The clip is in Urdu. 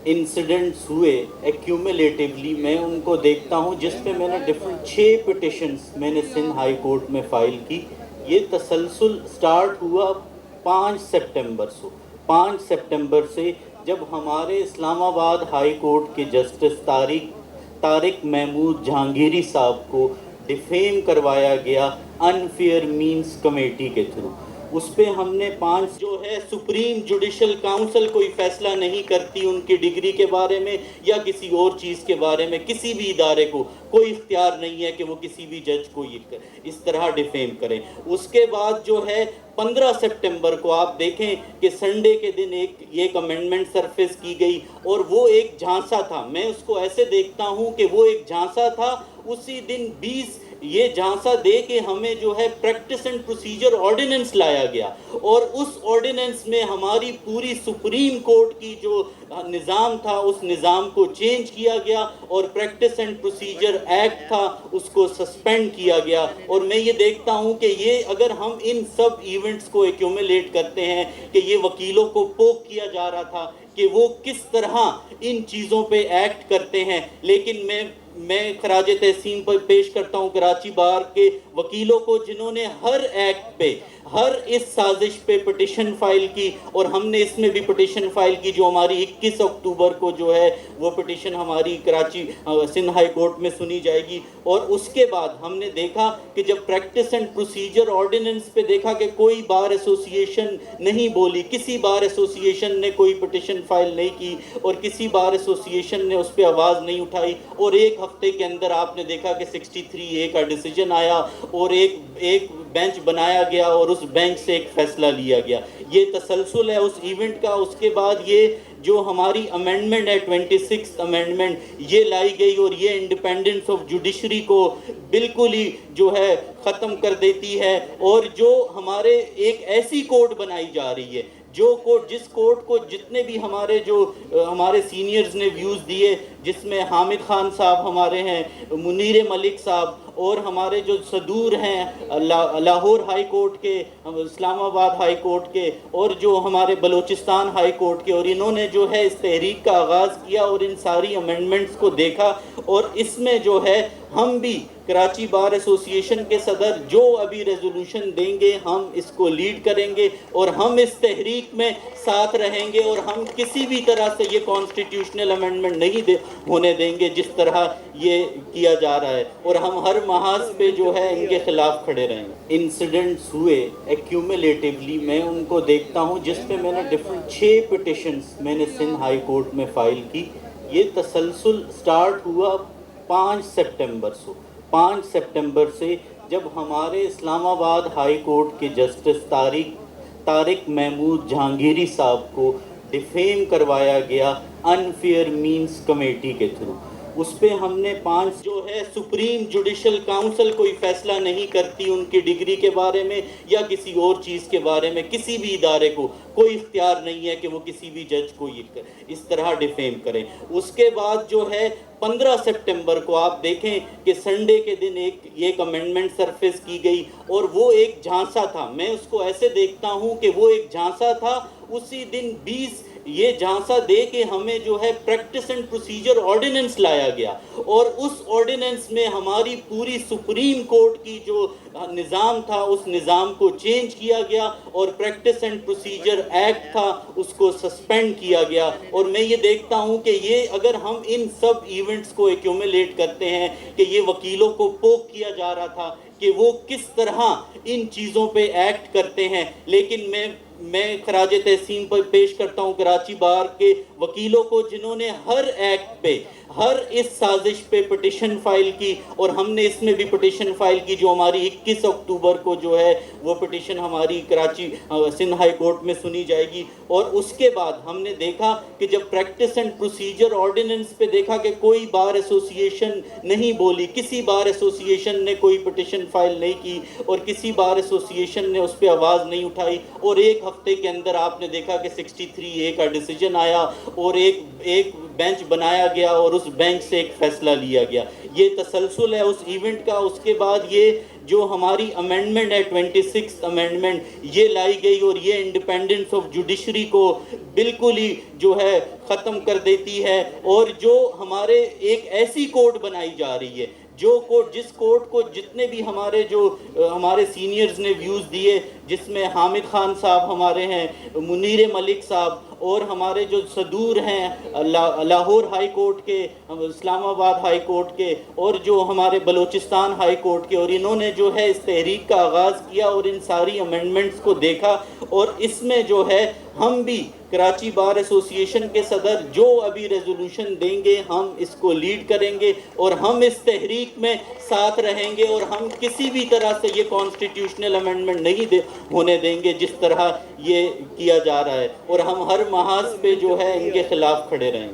انسیڈنٹس ہوئے ایکیومولیٹیولی میں ان کو دیکھتا ہوں، جس پہ میں نے ڈفرنٹ 6 پٹیشنز میں نے سندھ ہائی کورٹ میں فائل کی۔ یہ تسلسل سٹارٹ ہوا 5 سپٹمبر سے 5 سپٹمبر سے جب ہمارے اسلام آباد ہائی کورٹ کے جسٹس طارق محمود جہانگیری صاحب کو ڈیفیم کروایا گیا انفیئر مینز کمیٹی کے تھرو۔ اس پہ ہم نے 5 جو ہے سپریم جوڈیشل کاؤنسل کوئی فیصلہ نہیں کرتی ان کی ڈگری کے بارے میں یا کسی اور چیز کے بارے میں، کسی بھی ادارے کو کوئی اختیار نہیں ہے کہ وہ کسی بھی جج کو اس طرح ڈیفیم کریں۔ اس کے بعد جو ہے 15 سپٹمبر کو آپ دیکھیں کہ سنڈے کے دن ایک امینڈمنٹ سرفیس کی گئی، اور وہ ایک جھانسا تھا۔ میں اس کو ایسے دیکھتا ہوں کہ وہ ایک جھانسا تھا۔ اسی دن 20 یہ جھانسا دے کے ہمیں جو ہے پریکٹس اینڈ پروسیجر آرڈیننس لایا گیا، اور اس آرڈیننس میں ہماری پوری سپریم کورٹ کی جو نظام تھا اس نظام کو چینج کیا گیا، اور پریکٹس اینڈ پروسیجر ایکٹ تھا اس کو سسپینڈ کیا گیا۔ اور میں یہ دیکھتا ہوں کہ یہ اگر ہم ان سب ایونٹس کو ایکیومولیٹ کرتے ہیں کہ یہ وکیلوں کو پوک کیا جا رہا تھا کہ وہ کس طرح ان چیزوں پہ ایکٹ کرتے ہیں، لیکن میں خراج تحسین پر پیش کرتا ہوں کراچی بار کے وکیلوں کو جنہوں نے ہر ایکٹ پہ، ہر اس سازش پہ پٹیشن فائل کی، اور ہم نے اس میں بھی پٹیشن فائل کی جو ہماری 21 اکتوبر کو جو ہے وہ پٹیشن ہماری کراچی سندھ ہائی کورٹ میں سنی جائے گی۔ اور اس کے بعد ہم نے دیکھا کہ جب پریکٹس اینڈ پروسیجر آرڈیننس پہ دیکھا کہ کوئی بار ایسوسیشن نہیں بولی، کسی بار ایسوسیشن نے کوئی پٹیشن فائل نہیں کی، اور کسی بار ایسوسیشن نے اس پہ آواز نہیں اٹھائی، اور ایک ہفتے کے اندر آپ نے دیکھا کہ 63A کا ڈیسیجن آیا، اور ایک بینچ بنایا گیا، اور اس بینچ سے ایک فیصلہ لیا گیا۔ یہ تسلسل ہے اس ایونٹ کا۔ اس کے بعد یہ جو ہماری امینڈمنٹ ہے 26 امینڈمنٹ یہ لائی گئی، اور یہ انڈیپینڈنس آف جوڈیشری کو بالکل ہی جو ہے ختم کر دیتی ہے، اور جو ہمارے ایک ایسی کورٹ بنائی جا رہی ہے جو کورٹ، جس کورٹ کو جتنے بھی ہمارے سینئرز نے ویوز دیے، جس میں حامد خان صاحب ہمارے ہیں، منیر ملک صاحب، اور ہمارے جو صدور ہیں لاہور ہائی کورٹ کے، اسلام آباد ہائی کورٹ کے، اور جو ہمارے بلوچستان ہائی کورٹ کے، اور انہوں نے جو ہے اس تحریک کا آغاز کیا اور ان ساری امینڈمنٹس کو دیکھا، اور اس میں جو ہے ہم بھی کراچی بار ایسوسیشن کے صدر جو ابھی ریزولوشن دیں گے ہم اس کو لیڈ کریں گے، اور ہم اس تحریک میں ساتھ رہیں گے، اور ہم کسی بھی طرح سے یہ کانسٹیٹیوشنل امینڈمنٹ نہیں ہونے دیں گے جس طرح یہ کیا جا رہا ہے، اور ہم ہر محاذ پہ جو ہے ان کے خلاف کھڑے رہیں گے۔ انسیڈنٹس ہوئے ایکیومولیٹیولی میں ان کو دیکھتا ہوں، جس پہ میں نے ڈفرنٹ 6 پٹیشنز میں نے سندھ ہائی کورٹ میں فائل کی۔ یہ تسلسل سٹارٹ ہوا 5 سپٹمبر سے 5 سپٹمبر سے جب ہمارے اسلام آباد ہائی کورٹ کے جسٹس طارق محمود جہانگیری صاحب کو ڈیفیم کروایا گیا انفیئر مینز کمیٹی کے تھرو۔ اس پہ ہم نے 5 جو ہے سپریم جوڈیشل کاؤنسل کوئی فیصلہ نہیں کرتی ان کی ڈگری کے بارے میں یا کسی اور چیز کے بارے میں، کسی بھی ادارے کو کوئی اختیار نہیں ہے کہ وہ کسی بھی جج کو اس طرح ڈیفیم کریں۔ اس کے بعد جو ہے 15 سپٹمبر کو آپ دیکھیں کہ سنڈے کے دن ایک امینڈمنٹ سرفیس کی گئی، اور وہ ایک جھانسا تھا۔ میں اس کو ایسے دیکھتا ہوں کہ وہ ایک جھانسا تھا۔ اسی دن 20 یہ جھانسا دے کے ہمیں جو ہے پریکٹس اینڈ پروسیجر آرڈیننس لایا گیا، اور اس آرڈیننس میں ہماری پوری سپریم کورٹ کی جو نظام تھا اس نظام کو چینج کیا گیا، اور پریکٹس اینڈ پروسیجر ایکٹ تھا اس کو سسپینڈ کیا گیا۔ اور میں یہ دیکھتا ہوں کہ یہ اگر ہم ان سب ایونٹس کو ایکیومولیٹ کرتے ہیں کہ یہ وکیلوں کو پوک کیا جا رہا تھا کہ وہ کس طرح ان چیزوں پہ ایکٹ کرتے ہیں، لیکن میں خراج تحسین پر پیش کرتا ہوں کراچی بار کے وکیلوں کو جنہوں نے ہر ایکٹ پہ، ہر اس سازش پہ پٹیشن فائل کی، اور ہم نے اس میں بھی پٹیشن فائل کی جو ہماری 21 اکتوبر کو جو ہے وہ پٹیشن ہماری کراچی سندھ ہائی کورٹ میں سنی جائے گی۔ اور اس کے بعد ہم نے دیکھا کہ جب پریکٹس اینڈ پروسیجر آرڈیننس پہ دیکھا کہ کوئی بار ایسوسیشن نہیں بولی، کسی بار ایسوسیشن نے کوئی پٹیشن فائل نہیں کی، اور کسی بار ایسوسیشن نے اس پہ آواز نہیں اٹھائی، اور ایک ہفتے کے اندر آپ نے دیکھا کہ 63A کا ڈیسیجن آیا، اور ایک بینچ بنایا گیا، اور اس بینچ سے ایک فیصلہ لیا گیا۔ یہ تسلسل ہے اس ایونٹ کا۔ اس کے بعد یہ جو ہماری امینڈمنٹ ہے 26 امینڈمنٹ یہ لائی گئی اور یہ انڈیپینڈنس آف جوڈیشری کو بالکل ہی جو ہے ختم کر دیتی ہے، اور جو ہمارے ایک ایسی کورٹ بنائی جا رہی ہے جو کورٹ، جس کورٹ کو جتنے بھی ہمارے جو ہمارے سینئرز نے ویوز دیے، جس میں حامد خان صاحب ہمارے ہیں، منیر ملک صاحب، اور ہمارے جو صدور ہیں لاہور ہائی کورٹ کے، اسلام آباد ہائی کورٹ کے، اور جو ہمارے بلوچستان ہائی کورٹ کے، اور انہوں نے جو ہے اس تحریک کا آغاز کیا اور ان ساری امینڈمنٹس کو دیکھا، اور اس میں جو ہے ہم بھی کراچی بار ایسوسی ایشن کے صدر جو ابھی ریزولوشن دیں گے ہم اس کو لیڈ کریں گے، اور ہم اس تحریک میں ساتھ رہیں گے، اور ہم کسی بھی طرح سے یہ کانسٹیٹیوشنل امینڈمنٹ نہیں ہونے دیں گے جس طرح یہ کیا جا رہا ہے، اور ہم ہر محاذ پہ جو ہے ان کے خلاف کھڑے رہیں گے۔